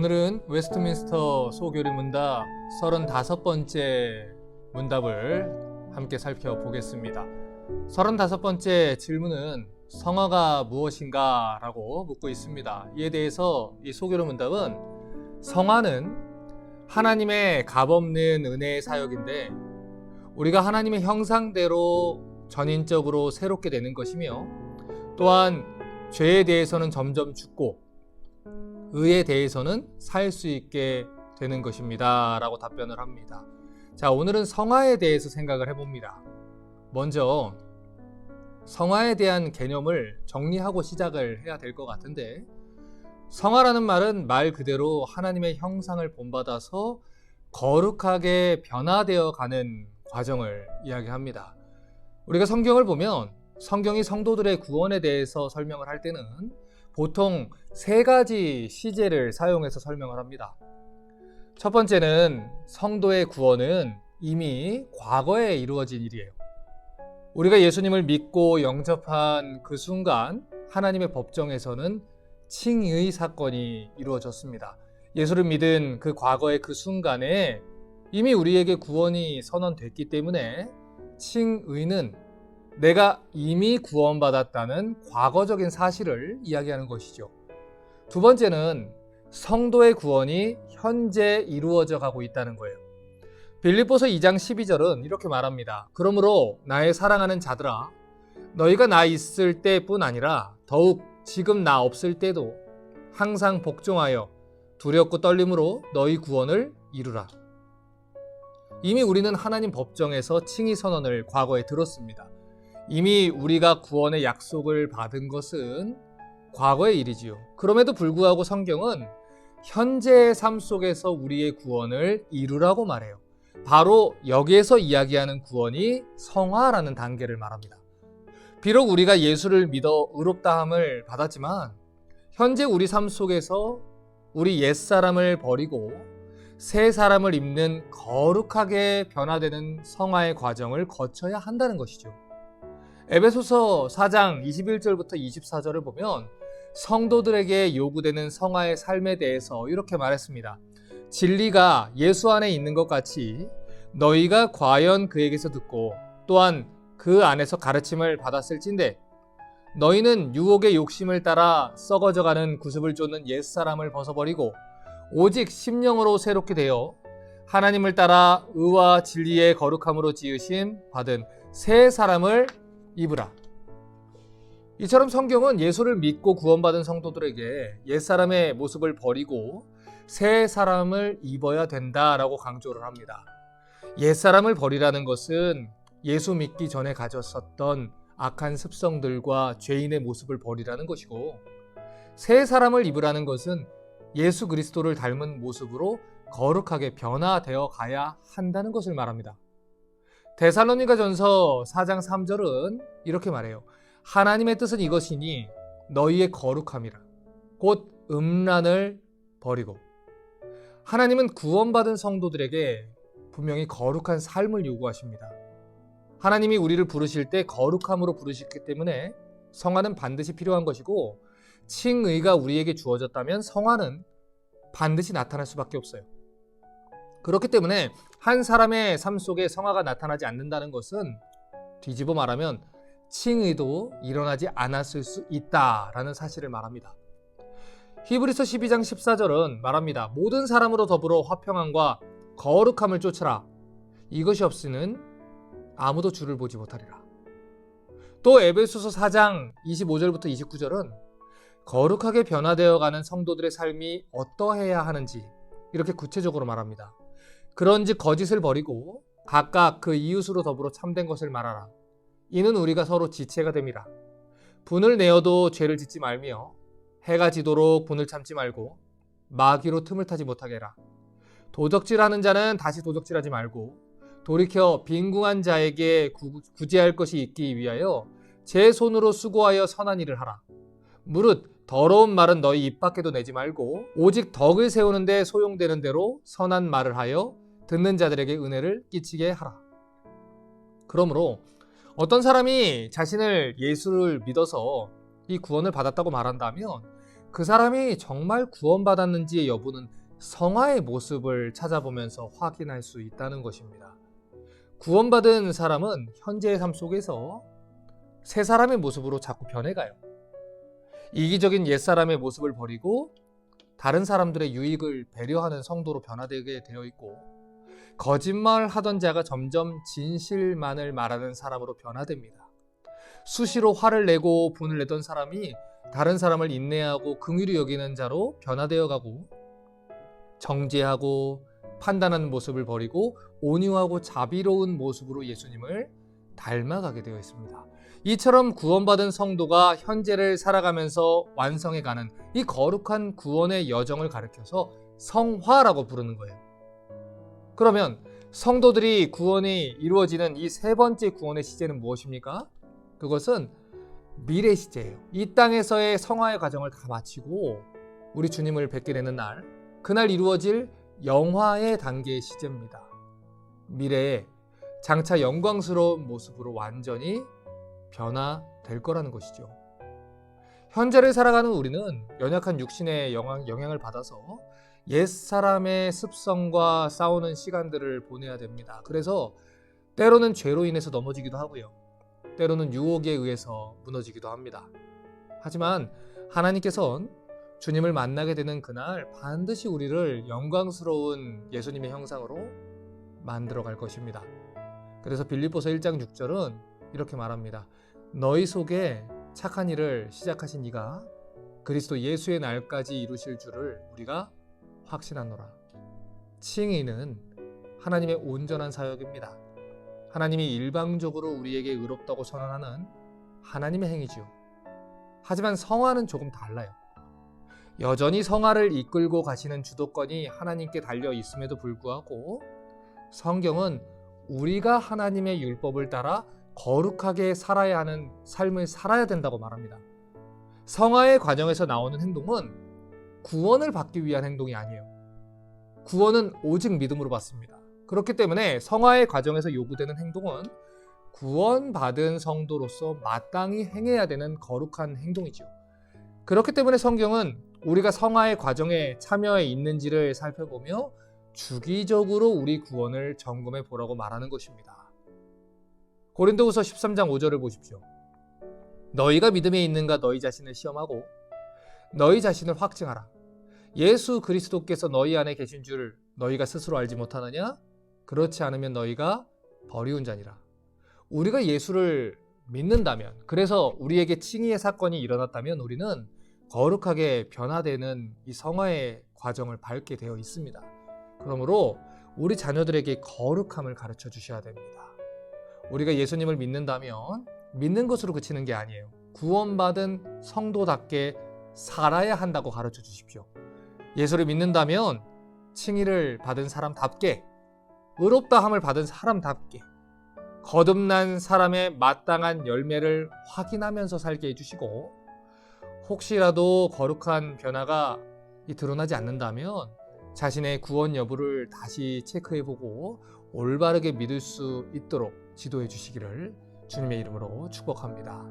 오늘은 웨스트민스터 소교리 문답 35번째 문답을 함께 살펴보겠습니다. 35번째 질문은 성화가 무엇인가 라고 묻고 있습니다. 이에 대해서 이 소교리 문답은 성화는 하나님의 값없는 은혜의 사역인데 우리가 하나님의 형상대로 전인적으로 새롭게 되는 것이며 또한 죄에 대해서는 점점 죽고 의에 대해서는 살 수 있게 되는 것입니다 라고 답변을 합니다. 자, 오늘은 성화에 대해서 생각을 해봅니다. 먼저 성화에 대한 개념을 정리하고 시작을 해야 될 것 같은데, 성화라는 말은 말 그대로 하나님의 형상을 본받아서 거룩하게 변화되어 가는 과정을 이야기합니다. 우리가 성경을 보면 성경이 성도들의 구원에 대해서 설명을 할 때는 보통 세 가지 시제를 사용해서 설명을 합니다. 첫 번째는 성도의 구원은 이미 과거에 이루어진 일이에요. 우리가 예수님을 믿고 영접한 그 순간 하나님의 법정에서는 칭의 사건이 이루어졌습니다. 예수를 믿은 그 과거의 그 순간에 이미 우리에게 구원이 선언됐기 때문에 칭의는 내가 이미 구원받았다는 과거적인 사실을 이야기하는 것이죠. 두 번째는 성도의 구원이 현재 이루어져 가고 있다는 거예요. 빌립보서 2장 12절은 이렇게 말합니다. 그러므로 나의 사랑하는 자들아, 너희가 나 있을 때뿐 아니라 더욱 지금 나 없을 때도 항상 복종하여 두렵고 떨림으로 너희 구원을 이루라. 이미 우리는 하나님 법정에서 칭의 선언을 과거에 들었습니다. 이미 우리가 구원의 약속을 받은 것은 과거의 일이지요. 그럼에도 불구하고 성경은 현재의 삶 속에서 우리의 구원을 이루라고 말해요. 바로 여기에서 이야기하는 구원이 성화라는 단계를 말합니다. 비록 우리가 예수를 믿어 의롭다함을 받았지만 현재 우리 삶 속에서 우리 옛사람을 버리고 새 사람을 입는 거룩하게 변화되는 성화의 과정을 거쳐야 한다는 것이죠. 에베소서 4장 21절부터 24절을 보면 성도들에게 요구되는 성화의 삶에 대해서 이렇게 말했습니다. 진리가 예수 안에 있는 것 같이 너희가 과연 그에게서 듣고 또한 그 안에서 가르침을 받았을진데 너희는 유혹의 욕심을 따라 썩어져가는 구습을 쫓는 옛사람을 벗어버리고 오직 심령으로 새롭게 되어 하나님을 따라 의와 진리의 거룩함으로 지으심 받은 새 사람을 입으라. 이처럼 성경은 예수를 믿고 구원받은 성도들에게 옛사람의 모습을 버리고 새 사람을 입어야 된다라고 강조를 합니다. 옛사람을 버리라는 것은 예수 믿기 전에 가졌었던 악한 습성들과 죄인의 모습을 버리라는 것이고, 새 사람을 입으라는 것은 예수 그리스도를 닮은 모습으로 거룩하게 변화되어 가야 한다는 것을 말합니다. 데살로니가전서 4장 3절은 이렇게 말해요. 하나님의 뜻은 이것이니 너희의 거룩함이라. 곧 음란을 버리고. 하나님은 구원받은 성도들에게 분명히 거룩한 삶을 요구하십니다. 하나님이 우리를 부르실 때 거룩함으로 부르시기 때문에 성화는 반드시 필요한 것이고, 칭의가 우리에게 주어졌다면 성화는 반드시 나타날 수밖에 없어요. 그렇기 때문에 한 사람의 삶 속에 성화가 나타나지 않는다는 것은 뒤집어 말하면 칭의도 일어나지 않았을 수 있다라는 사실을 말합니다. 히브리서 12장 14절은 말합니다. 모든 사람으로 더불어 화평함과 거룩함을 쫓으라. 이것이 없이는 아무도 주를 보지 못하리라. 또 에베소서 4장 25절부터 29절은 거룩하게 변화되어가는 성도들의 삶이 어떠해야 하는지 이렇게 구체적으로 말합니다. 그런즉 거짓을 버리고 각각 그 이웃으로 더불어 참된 것을 말하라. 이는 우리가 서로 지체가 됨이라. 분을 내어도 죄를 짓지 말며 해가 지도록 분을 참지 말고 마귀로 틈을 타지 못하게 해라. 도적질하는 자는 다시 도적질하지 말고 돌이켜 빈궁한 자에게 구제할 것이 있기 위하여 제 손으로 수고하여 선한 일을 하라. 무릇 더러운 말은 너희 입 밖에도 내지 말고 오직 덕을 세우는 데 소용되는 대로 선한 말을 하여 듣는 자들에게 은혜를 끼치게 하라. 그러므로 어떤 사람이 자신을 예수를 믿어서 이 구원을 받았다고 말한다면 그 사람이 정말 구원받았는지의 여부는 성화의 모습을 찾아보면서 확인할 수 있다는 것입니다. 구원받은 사람은 현재의 삶 속에서 새 사람의 모습으로 자꾸 변해가요. 이기적인 옛사람의 모습을 버리고 다른 사람들의 유익을 배려하는 성도로 변화되게 되어 있고, 거짓말 하던 자가 점점 진실만을 말하는 사람으로 변화됩니다. 수시로 화를 내고 분을 내던 사람이 다른 사람을 인내하고 긍휼히 여기는 자로 변화되어 가고, 정죄하고 판단하는 모습을 버리고 온유하고 자비로운 모습으로 예수님을 닮아가게 되어 있습니다. 이처럼 구원받은 성도가 현재를 살아가면서 완성해가는 이 거룩한 구원의 여정을 가리켜서 성화라고 부르는 거예요. 그러면 성도들이 구원이 이루어지는 이 세 번째 구원의 시제는 무엇입니까? 그것은 미래 시제예요. 이 땅에서의 성화의 과정을 다 마치고 우리 주님을 뵙게 되는 날, 그날 이루어질 영화의 단계의 시제입니다. 미래에 장차 영광스러운 모습으로 완전히 변화될 거라는 것이죠. 현재를 살아가는 우리는 연약한 육신의 영향을 받아서 옛사람의 습성과 싸우는 시간들을 보내야 됩니다. 그래서 때로는 죄로 인해서 넘어지기도 하고요. 때로는 유혹에 의해서 무너지기도 합니다. 하지만 하나님께서는 주님을 만나게 되는 그날 반드시 우리를 영광스러운 예수님의 형상으로 만들어 갈 것입니다. 그래서 빌립보서 1장 6절은 이렇게 말합니다. 너희 속에 착한 일을 시작하신 이가 그리스도 예수의 날까지 이루실 줄을 우리가 확신하노라. 칭의는 하나님의 온전한 사역입니다. 하나님이 일방적으로 우리에게 의롭다고 선언하는 하나님의 행위지요. 하지만 성화는 조금 달라요. 여전히 성화를 이끌고 가시는 주도권이 하나님께 달려 있음에도 불구하고 성경은 우리가 하나님의 율법을 따라 거룩하게 살아야 하는 삶을 살아야 된다고 말합니다. 성화의 과정에서 나오는 행동은 구원을 받기 위한 행동이 아니에요. 구원은 오직 믿음으로 받습니다. 그렇기 때문에 성화의 과정에서 요구되는 행동은 구원받은 성도로서 마땅히 행해야 되는 거룩한 행동이죠. 그렇기 때문에 성경은 우리가 성화의 과정에 참여해 있는지를 살펴보며 주기적으로 우리 구원을 점검해 보라고 말하는 것입니다. 고린도후서 13장 5절을 보십시오. 너희가 믿음에 있는가 너희 자신을 시험하고 너희 자신을 확증하라. 예수 그리스도께서 너희 안에 계신 줄 너희가 스스로 알지 못하느냐? 그렇지 않으면 너희가 버리운 자니라. 우리가 예수를 믿는다면, 그래서 우리에게 칭의의 사건이 일어났다면 우리는 거룩하게 변화되는 이 성화의 과정을 밟게 되어 있습니다. 그러므로 우리 자녀들에게 거룩함을 가르쳐 주셔야 됩니다. 우리가 예수님을 믿는다면 믿는 것으로 그치는 게 아니에요. 구원받은 성도답게 살아야 한다고 가르쳐 주십시오. 예수를 믿는다면 칭의를 받은 사람답게, 의롭다함을 받은 사람답게, 거듭난 사람의 마땅한 열매를 확인하면서 살게 해주시고, 혹시라도 거룩한 변화가 드러나지 않는다면 자신의 구원 여부를 다시 체크해보고 올바르게 믿을 수 있도록 지도해 주시기를 주님의 이름으로 축복합니다.